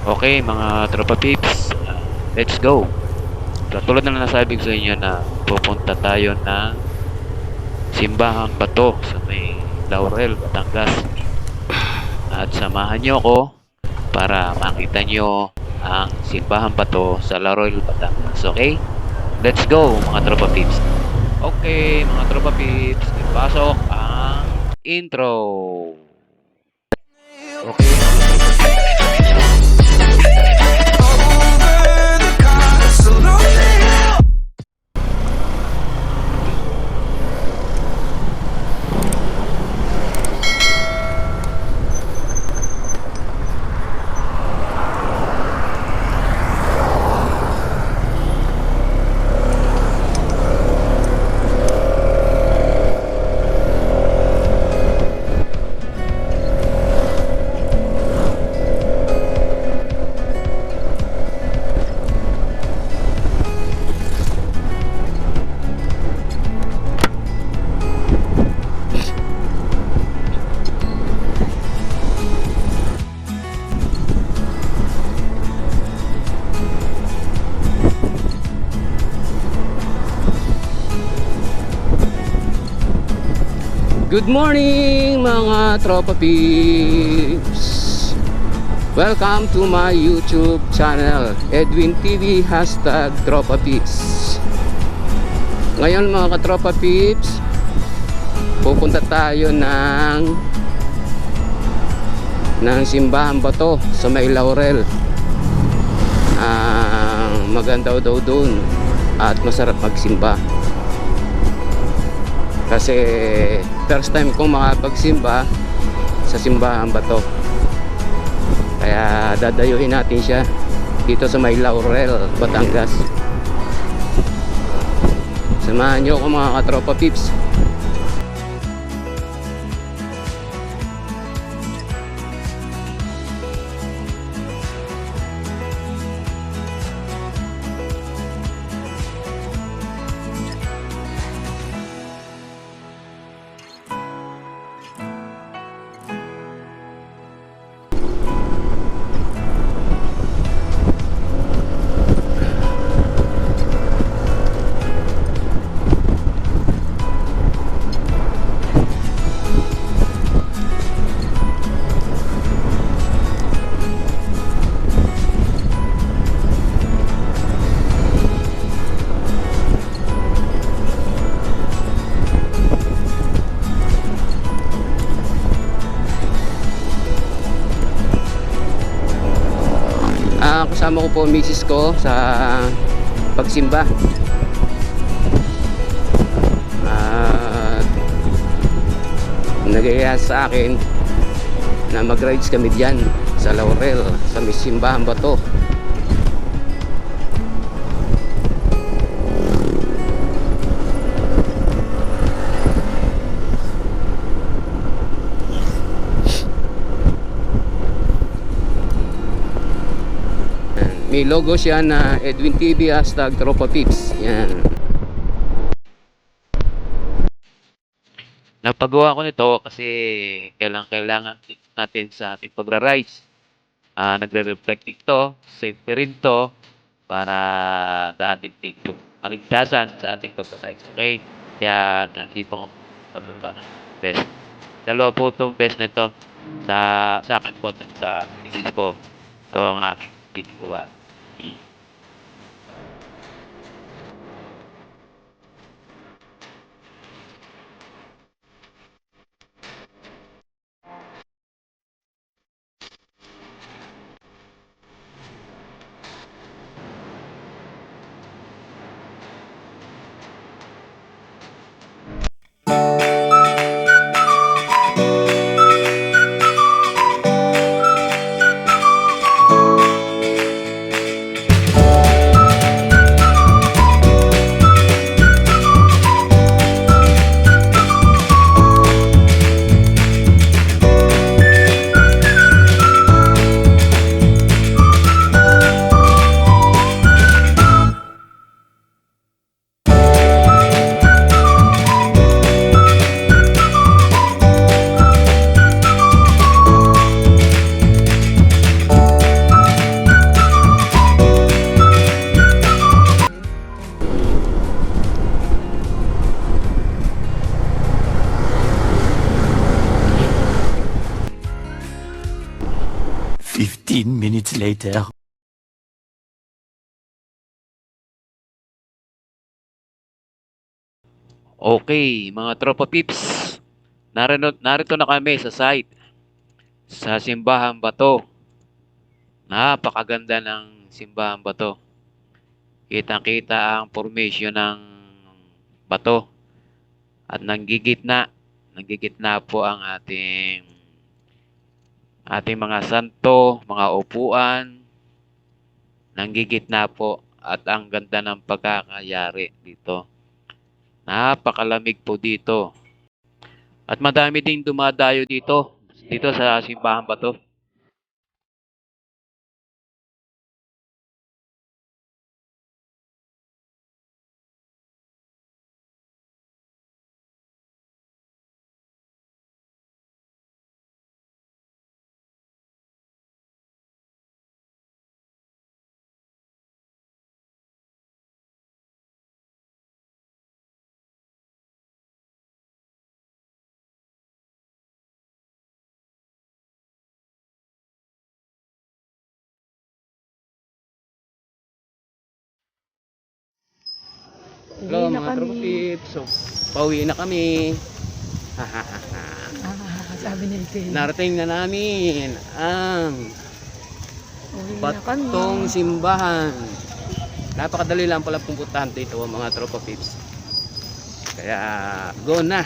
Okay, mga tropa peeps, let's go. Tulad na nasabi ko sa inyo na pupunta tayo ng Simbahang Bato sa may Laurel, Batangas. At samahan nyo ako para makita nyo ang Simbahang Bato sa Laurel, Batangas. Okay? Let's go, mga tropa peeps. Okay, mga tropa peeps, ipasok ang intro. Okay, mga tropa peeps. Good morning mga tropa peeps. Welcome to my YouTube channel Edwin TV #tropa peeps. Ngayon mga katropa peeps, pupunta tayo ng Simbahang Bato sa may Laurel. Maganda daw doon at masarap magsimba. Kasi first time kong makapagsimba sa Simbahang Bato. Kaya dadayuhin natin siya dito sa may Laurel, Batangas. Samahan nyo ako mga katropa peeps. Kasama ko po misis ko sa pagsimba. Nagaya sa akin na mag-rides kami dyan sa Laurel, sa may Simbahang Bato. May logo siya na Edwin TV #tropa peeps. Yan. Napagawa ko nito kasi kailangan natin sa ating pagra-rides. Nagre-reflect ito, safety rin to para sa ating kaligtasan sa ating pagra-rides. Okay? Kaya nandito ko sa best. Dalawa po itong best nito sa akin po sa tingin ko. Ito ang aking ginagawa. 15 minutes later. Okay, mga tropa pips. Narito na kami sa site. Sa Simbahan Bato. Napakaganda ng Simbahan Bato. Kitang-kita ang formation ng bato. At nanggigitna po ang ating mga santo, mga upuan. Nanggigitna po at ang ganda ng pagkakayari dito. Napakalamig po dito. At madami ding dumadayo dito sa Simbahan Bato. Hello mga tropa pips. So, pauwi na kami. Sabi ni Ken. Narating na namin ang Uwi na kami. Batong Simbahan. Napakadali lang pala pumuntahan dito mga tropa pips. Kaya go na.